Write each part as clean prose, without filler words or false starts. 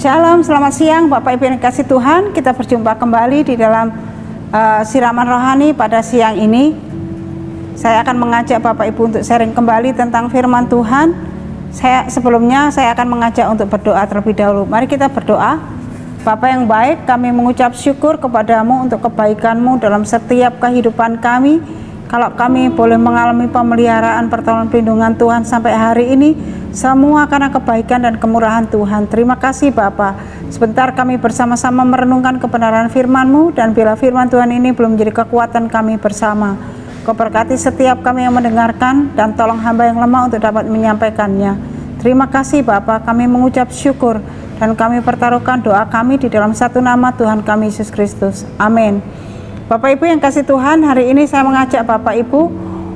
Shalom, selamat siang Bapak Ibu yang dikasihi Tuhan. Kita berjumpa kembali di dalam siraman rohani pada siang ini. Saya akan mengajak Bapak Ibu untuk sharing kembali tentang firman Tuhan. Sebelumnya saya akan mengajak untuk berdoa terlebih dahulu. Mari kita berdoa. Bapa yang baik, kami mengucap syukur kepadamu untuk kebaikan-Mu dalam setiap kehidupan kami. Kalau kami boleh mengalami pemeliharaan pertolongan perlindungan Tuhan sampai hari ini, semua karena kebaikan dan kemurahan Tuhan. Terima kasih Bapa. Sebentar kami bersama-sama merenungkan kebenaran firman-Mu, dan bila firman Tuhan ini belum menjadi kekuatan kami bersama, Kau berkati setiap kami yang mendengarkan, dan tolong hamba yang lemah untuk dapat menyampaikannya. Terima kasih Bapa, kami mengucap syukur, dan kami pertaruhkan doa kami di dalam satu nama Tuhan kami Yesus Kristus. Amin. Bapak Ibu yang kasih Tuhan, hari ini saya mengajak Bapak Ibu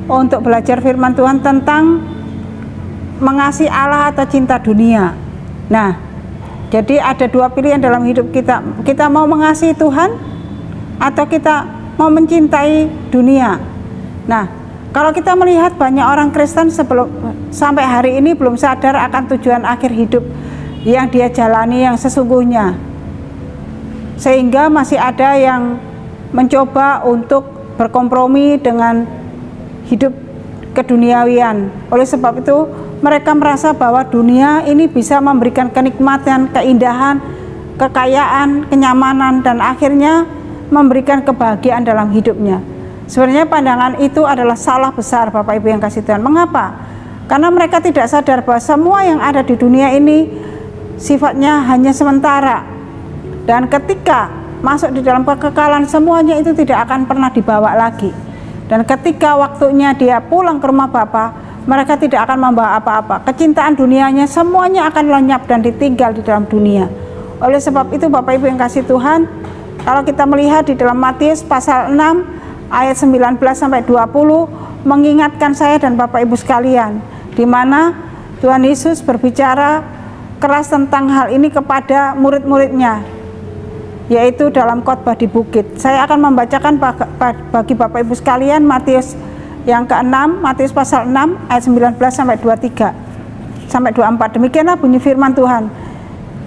untuk belajar firman Tuhan tentang mengasihi Allah atau cinta dunia. Nah, jadi ada dua pilihan dalam hidup kita. Kita mau mengasihi Tuhan atau kita mau mencintai dunia. Nah, kalau kita melihat banyak orang Kristen sampai hari ini belum sadar akan tujuan akhir hidup yang dia jalani yang sesungguhnya, sehingga masih ada yang mencoba untuk berkompromi dengan hidup keduniawian. Oleh sebab itu mereka merasa bahwa dunia ini bisa memberikan kenikmatan, keindahan, kekayaan, kenyamanan, dan akhirnya memberikan kebahagiaan dalam hidupnya. Sebenarnya pandangan itu adalah salah besar Bapak Ibu yang kasih Tuhan. Mengapa? Karena mereka tidak sadar bahwa semua yang ada di dunia ini sifatnya hanya sementara, dan ketika masuk di dalam kekekalan semuanya itu tidak akan pernah dibawa lagi. Dan ketika waktunya dia pulang ke rumah Bapa, mereka tidak akan membawa apa-apa. Kecintaan dunianya semuanya akan lenyap dan ditinggal di dalam dunia. Oleh sebab itu Bapak Ibu yang kasih Tuhan, kalau kita melihat di dalam Matius pasal 6 ayat 19 sampai 20 mengingatkan saya dan Bapak Ibu sekalian, di mana Tuhan Yesus berbicara keras tentang hal ini kepada murid-muridnya, yaitu dalam khotbah di bukit. Saya akan membacakan bagi Bapak Ibu sekalian Matius yang ke-6, Matius pasal 6 ayat 19 sampai 23 sampai 24. Demikianlah bunyi firman Tuhan.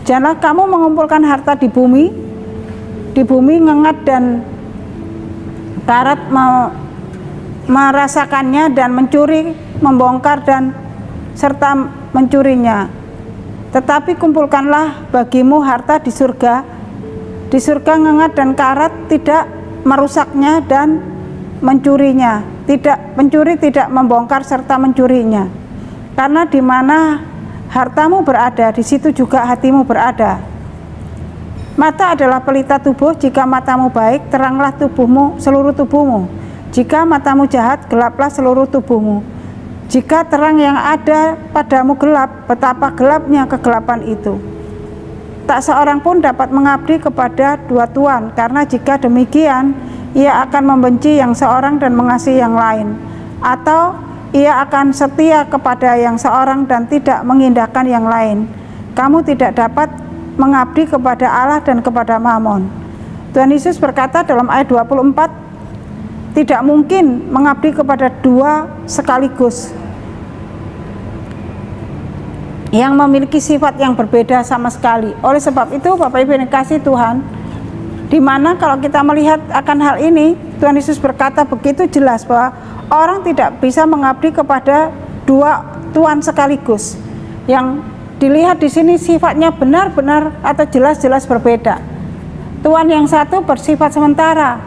Janganlah kamu mengumpulkan harta di bumi ngengat dan karat merasakannya, dan mencuri, membongkar, dan serta mencurinya. Tetapi kumpulkanlah bagimu harta di surga. Di surga ngengat dan karat tidak merusaknya dan mencurinya. Pencuri tidak membongkar serta mencurinya. Karena di mana hartamu berada, di situ juga hatimu berada. Mata adalah pelita tubuh. Jika matamu baik, teranglah tubuhmu, seluruh tubuhmu. Jika matamu jahat, gelaplah seluruh tubuhmu. Jika terang yang ada padamu gelap, betapa gelapnya kegelapan itu. Tak seorang pun dapat mengabdi kepada dua tuan, karena jika demikian ia akan membenci yang seorang dan mengasihi yang lain, atau ia akan setia kepada yang seorang dan tidak mengindahkan yang lain. Kamu tidak dapat mengabdi kepada Allah dan kepada Mammon. Tuhan Yesus berkata dalam ayat 24, tidak mungkin mengabdi kepada dua sekaligus yang memiliki sifat yang berbeda sama sekali. Oleh sebab itu Bapak Ibu yang dikasihi Tuhan, di mana kalau kita melihat akan hal ini, Tuhan Yesus berkata begitu jelas bahwa orang tidak bisa mengabdi kepada dua tuan sekaligus. Yang dilihat di sini sifatnya benar-benar atau jelas-jelas berbeda. Tuan yang satu bersifat sementara,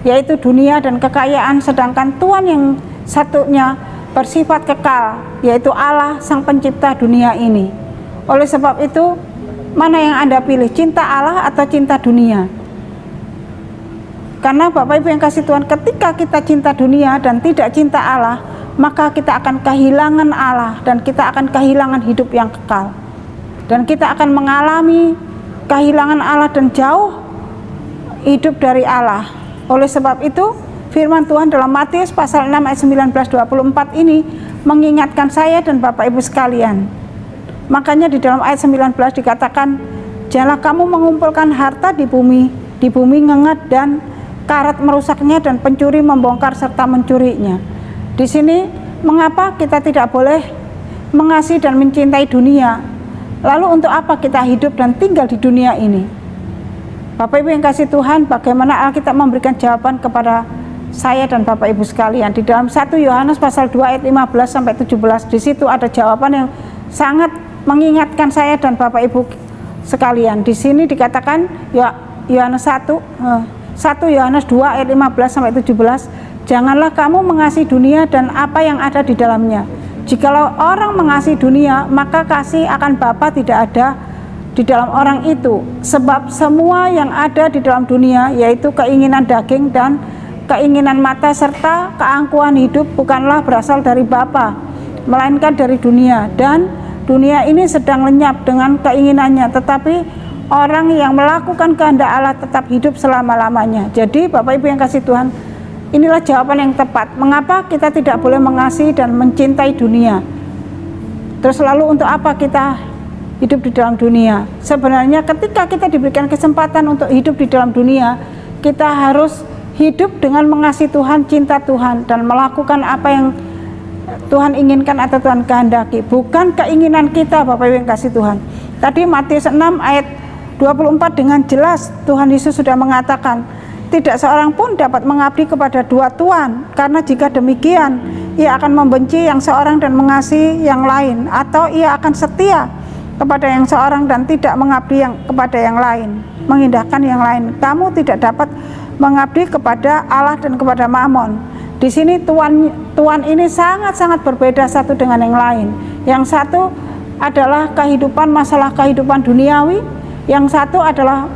yaitu dunia dan kekayaan, sedangkan tuan yang satunya bersifat kekal, yaitu Allah sang pencipta dunia ini. Oleh sebab itu, mana yang Anda pilih, cinta Allah atau cinta dunia? Karena Bapak Ibu yang kasih Tuhan, ketika kita cinta dunia dan tidak cinta Allah, maka kita akan kehilangan Allah, dan kita akan kehilangan hidup yang kekal, dan kita akan mengalami kehilangan Allah dan jauh hidup dari Allah. Oleh sebab itu firman Tuhan dalam Matius pasal 6 ayat 19-24 ini mengingatkan saya dan Bapak Ibu sekalian. Makanya di dalam ayat 19 dikatakan, janganlah kamu mengumpulkan harta di bumi ngengat dan karat merusaknya, dan pencuri membongkar serta mencurinya. Di sini mengapa kita tidak boleh mengasihi dan mencintai dunia? Lalu untuk apa kita hidup dan tinggal di dunia ini? Bapak Ibu yang kasih Tuhan, bagaimana Alkitab memberikan jawaban kepada saya dan Bapak Ibu sekalian? Di dalam 1 Yohanes pasal 2 ayat 15 sampai 17, di situ ada jawaban yang sangat mengingatkan saya dan Bapak Ibu sekalian. Di sini dikatakan Yohanes 1 Yohanes 2 ayat 15 sampai 17, janganlah kamu mengasihi dunia dan apa yang ada di dalamnya. Jikalau orang mengasihi dunia, maka kasih akan Bapa tidak ada di dalam orang itu. Sebab semua yang ada di dalam dunia, yaitu keinginan daging dan keinginan mata serta keangkuhan hidup, bukanlah berasal dari Bapa, melainkan dari dunia. Dan dunia ini sedang lenyap dengan keinginannya, tetapi orang yang melakukan kehendak Allah tetap hidup selama-lamanya. Jadi Bapak Ibu yang kasih Tuhan, inilah jawaban yang tepat. Mengapa kita tidak boleh mengasihi dan mencintai dunia? Terus lalu untuk apa kita hidup di dalam dunia? Sebenarnya ketika kita diberikan kesempatan untuk hidup di dalam dunia, kita harus hidup dengan mengasihi Tuhan, cinta Tuhan, dan melakukan apa yang Tuhan inginkan atau Tuhan kehendaki, bukan keinginan kita. Bapak Ibu yang kasih Tuhan, tadi Matius 6 ayat 24 dengan jelas Tuhan Yesus sudah mengatakan, tidak seorang pun dapat mengabdi kepada dua tuan, karena jika demikian ia akan membenci yang seorang dan mengasihi yang lain, atau ia akan setia kepada yang seorang dan tidak mengabdi kepada yang lain, mengindahkan yang lain. Kamu tidak dapat mengabdi kepada Allah dan kepada Mammon. Di sini tuan ini sangat-sangat berbeda satu dengan yang lain. Yang satu adalah masalah kehidupan duniawi, yang satu adalah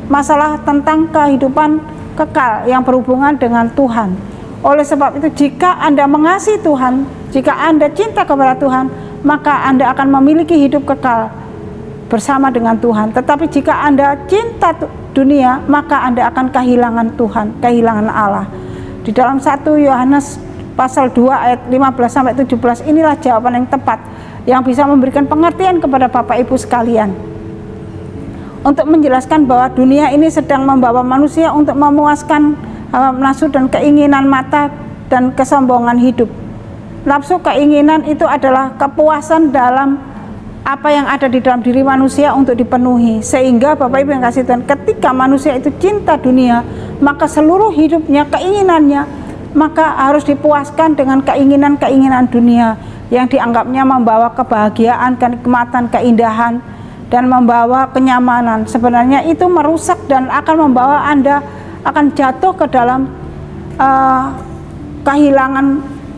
masalah tentang kehidupan kekal yang berhubungan dengan Tuhan. Oleh sebab itu, jika Anda mengasihi Tuhan, jika Anda cinta kepada Tuhan, maka Anda akan memiliki hidup kekal bersama dengan Tuhan. Tetapi jika Anda cinta dunia, maka Anda akan kehilangan Tuhan, kehilangan Allah. Di dalam 1 Yohanes pasal 2 ayat 15 sampai 17, inilah jawaban yang tepat yang bisa memberikan pengertian kepada Bapak Ibu sekalian, untuk menjelaskan bahwa dunia ini sedang membawa manusia untuk memuaskan nafsu dan keinginan mata dan kesombongan hidup. Nafsu keinginan itu adalah kepuasan dalam apa yang ada di dalam diri manusia untuk dipenuhi, sehingga Bapak Ibu yang kasih Tuhan, ketika manusia itu cinta dunia, maka seluruh hidupnya, keinginannya, maka harus dipuaskan dengan keinginan-keinginan dunia yang dianggapnya membawa kebahagiaan, kenikmatan, keindahan, dan membawa kenyamanan. Sebenarnya itu merusak dan akan membawa Anda akan jatuh ke dalam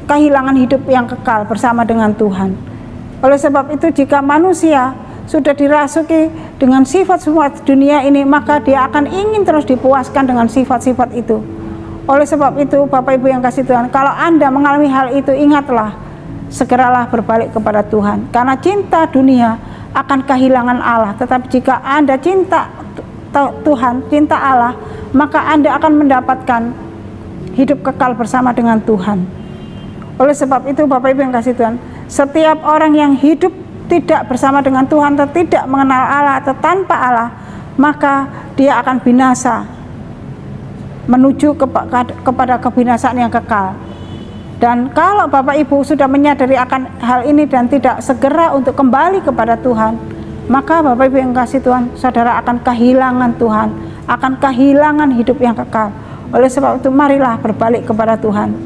kehilangan hidup yang kekal bersama dengan Tuhan. Oleh sebab itu, jika manusia sudah dirasuki dengan sifat-sifat dunia ini, maka dia akan ingin terus dipuaskan dengan sifat-sifat itu. Oleh sebab itu, Bapak Ibu yang kasih Tuhan, kalau Anda mengalami hal itu, ingatlah, segeralah berbalik kepada Tuhan, karena cinta dunia akan kehilangan Allah. Tetapi jika Anda cinta Tuhan, cinta Allah, maka Anda akan mendapatkan hidup kekal bersama dengan Tuhan. Oleh sebab itu, Bapak Ibu yang kasih Tuhan, setiap orang yang hidup tidak bersama dengan Tuhan atau tidak mengenal Allah atau tanpa Allah, maka dia akan binasa, menuju kepada kebinasaan yang kekal. Dan kalau Bapak Ibu sudah menyadari akan hal ini dan tidak segera untuk kembali kepada Tuhan, maka Bapak Ibu yang kasih Tuhan, saudara akan kehilangan Tuhan, akan kehilangan hidup yang kekal. Oleh sebab itu, marilah berbalik kepada Tuhan.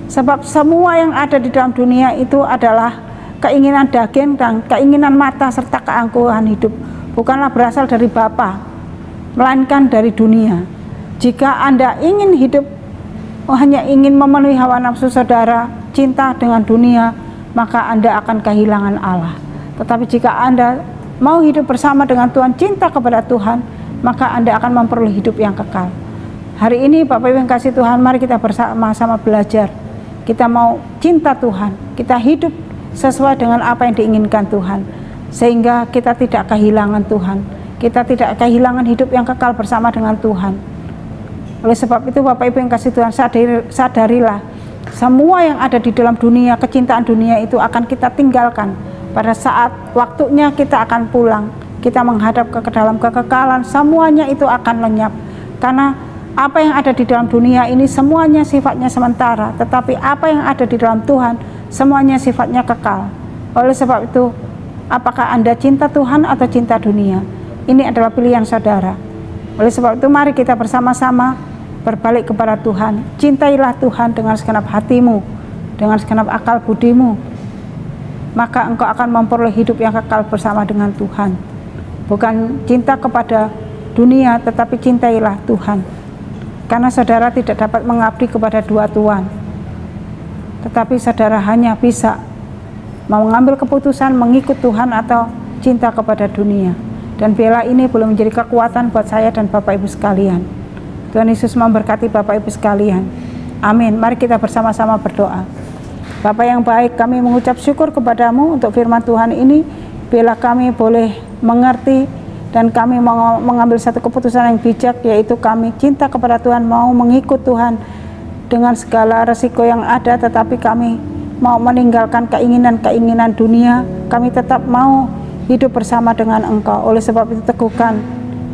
Sebab semua yang ada di dalam dunia itu adalah keinginan daging dan keinginan mata serta keangkuhan hidup, bukanlah berasal dari Bapa, melainkan dari dunia. Jika Anda ingin hidup hanya ingin memenuhi hawa nafsu saudara, cinta dengan dunia, maka Anda akan kehilangan Allah. Tetapi jika Anda mau hidup bersama dengan Tuhan, cinta kepada Tuhan, maka Anda akan memperoleh hidup yang kekal. Hari ini Bapak Ibu yang kasih Tuhan, mari kita bersama-sama belajar. Kita mau cinta Tuhan, kita hidup sesuai dengan apa yang diinginkan Tuhan, sehingga kita tidak kehilangan Tuhan, kita tidak kehilangan hidup yang kekal bersama dengan Tuhan. Oleh sebab itu, Bapak Ibu yang kasih Tuhan, sadarilah, semua yang ada di dalam dunia, kecintaan dunia itu akan kita tinggalkan. Pada saat waktunya kita akan pulang, kita menghadap ke dalam kekekalan, semuanya itu akan lenyap. Karena apa yang ada di dalam dunia ini semuanya sifatnya sementara, tetapi apa yang ada di dalam Tuhan semuanya sifatnya kekal. Oleh sebab itu, Apakah Anda cinta Tuhan atau cinta dunia? Ini adalah pilihan saudara. Oleh sebab itu mari kita bersama-sama berbalik kepada Tuhan. Cintailah Tuhan dengan segenap hatimu, dengan segenap akal budimu. Maka engkau akan memperoleh hidup yang kekal bersama dengan Tuhan. Bukan cinta kepada dunia, tetapi cintailah Tuhan. Karena saudara tidak dapat mengabdi kepada dua tuan. Tetapi saudara hanya bisa mau mengambil keputusan mengikut Tuhan atau cinta kepada dunia. Dan biarlah ini boleh menjadi kekuatan buat saya dan Bapak Ibu sekalian. Tuhan Yesus memberkati Bapak Ibu sekalian. Amin. Mari kita bersama-sama berdoa. Bapa yang baik, kami mengucap syukur kepadamu untuk firman Tuhan ini. Biarlah kami boleh mengerti dan kami mau mengambil satu keputusan yang bijak, yaitu kami cinta kepada Tuhan, mau mengikut Tuhan dengan segala resiko yang ada, tetapi kami mau meninggalkan keinginan-keinginan dunia. Kami tetap mau hidup bersama dengan Engkau. Oleh sebab itu teguhkan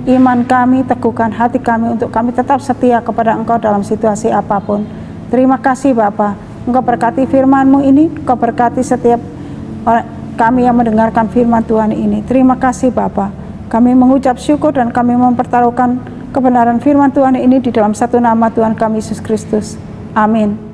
iman kami, teguhkan hati kami untuk kami tetap setia kepada Engkau dalam situasi apapun. Terima kasih Bapa. Engkau berkati firman-Mu ini, Engkau berkati setiap kami yang mendengarkan firman Tuhan ini. Terima kasih Bapa. Kami mengucap syukur dan kami mempertaruhkan kebenaran firman Tuhan ini di dalam satu nama Tuhan kami Yesus Kristus. Amin.